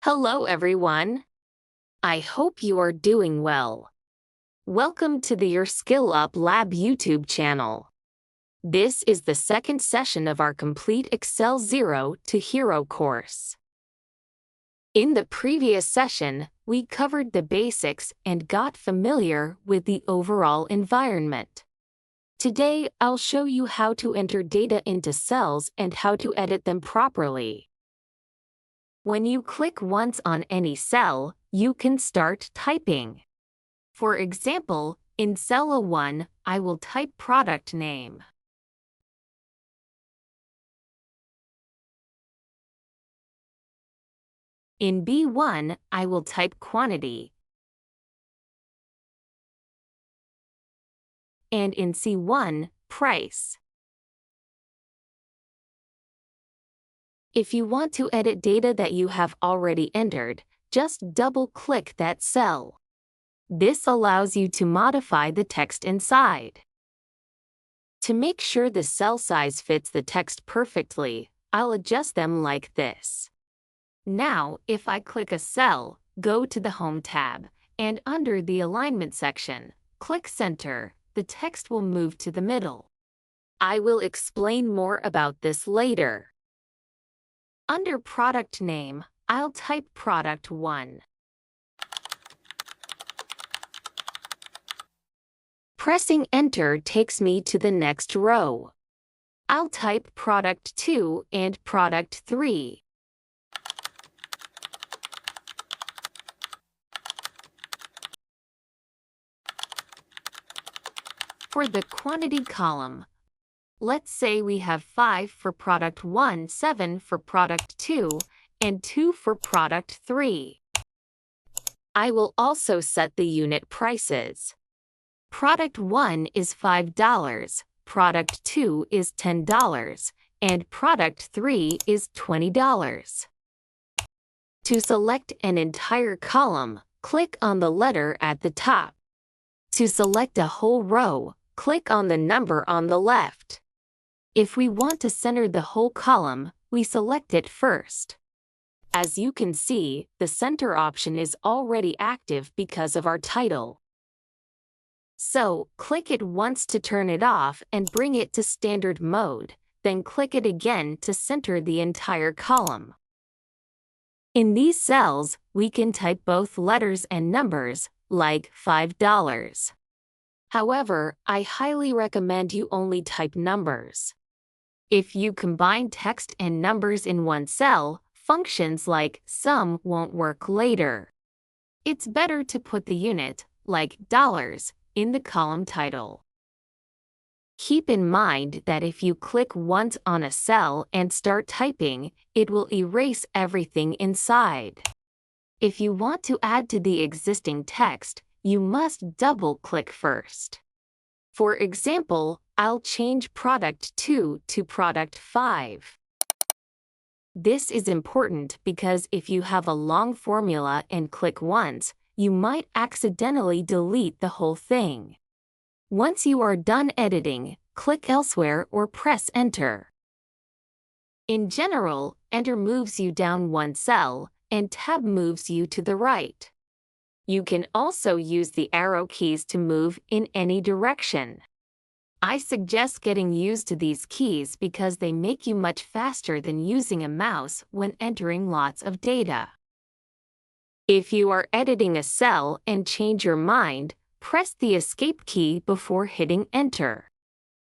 Hello, everyone. I hope you are doing well. Welcome to the Your Skill Up Lab YouTube channel. This is the second session of our complete Excel Zero to Hero course. In the previous session, we covered the basics and got familiar with the overall environment. Today, I'll show you how to enter data into cells and how to edit them properly. When you click once on any cell, you can start typing. For example, in cell A1, I will type product name. In B1, I will type quantity. And in C1, price. If you want to edit data that you have already entered, just double-click that cell. This allows you to modify the text inside. To make sure the cell size fits the text perfectly, I'll adjust them like this. Now, if I click a cell, go to the Home tab, and under the Alignment section, click Center, the text will move to the middle. I will explain more about this later. Under product name, I'll type product 1. Pressing enter takes me to the next row. I'll type product 2 and product 3. For the quantity column, let's say we have 5 for product 1, 7 for product 2, and 2 for product 3. I will also set the unit prices. Product 1 is $5, product 2 is $10, and product 3 is $20. To select an entire column, click on the letter at the top. To select a whole row, click on the number on the left. If we want to center the whole column, we select it first. As you can see, the center option is already active because of our title. So, click it once to turn it off and bring it to standard mode, then click it again to center the entire column. In these cells, we can type both letters and numbers, like $5. However, I highly recommend you only type numbers. If you combine text and numbers in one cell, functions like sum won't work later. It's better to put the unit, like dollars, in the column title. Keep in mind that if you click once on a cell and start typing, it will erase everything inside. If you want to add to the existing text, you must double-click first. For example, I'll change product 2 to product 5. This is important because if you have a long formula and click once, you might accidentally delete the whole thing. Once you are done editing, click elsewhere or press Enter. In general, Enter moves you down one cell, and Tab moves you to the right. You can also use the arrow keys to move in any direction. I suggest getting used to these keys because they make you much faster than using a mouse when entering lots of data. If you are editing a cell and change your mind, press the Escape key before hitting Enter.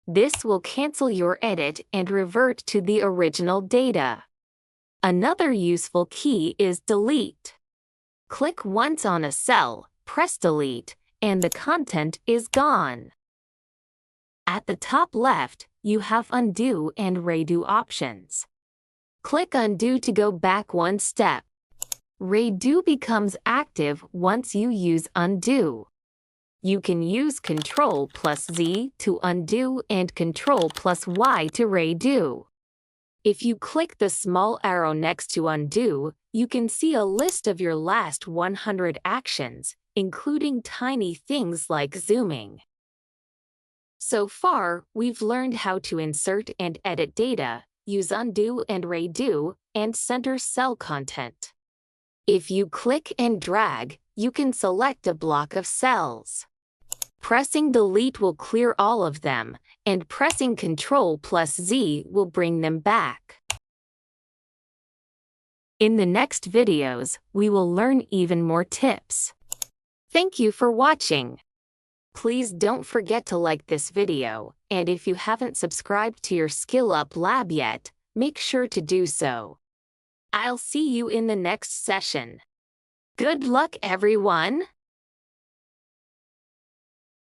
This will cancel your edit and revert to the original data. Another useful key is Delete. Click once on a cell, press Delete, and the content is gone. At the top left, you have Undo and Redo options. Click Undo to go back one step. Redo becomes active once you use Undo. You can use Ctrl+Z to undo and Ctrl+Y to redo. If you click the small arrow next to Undo, you can see a list of your last 100 actions, including tiny things like zooming. So far, we've learned how to insert and edit data, use undo and redo, and center cell content. If you click and drag, you can select a block of cells. Pressing Delete will clear all of them, and pressing Ctrl+Z will bring them back. In the next videos, we will learn even more tips. Thank you for watching. Please don't forget to like this video, and if you haven't subscribed to your Skill Up Lab yet, make sure to do so. I'll see you in the next session. Good luck, everyone!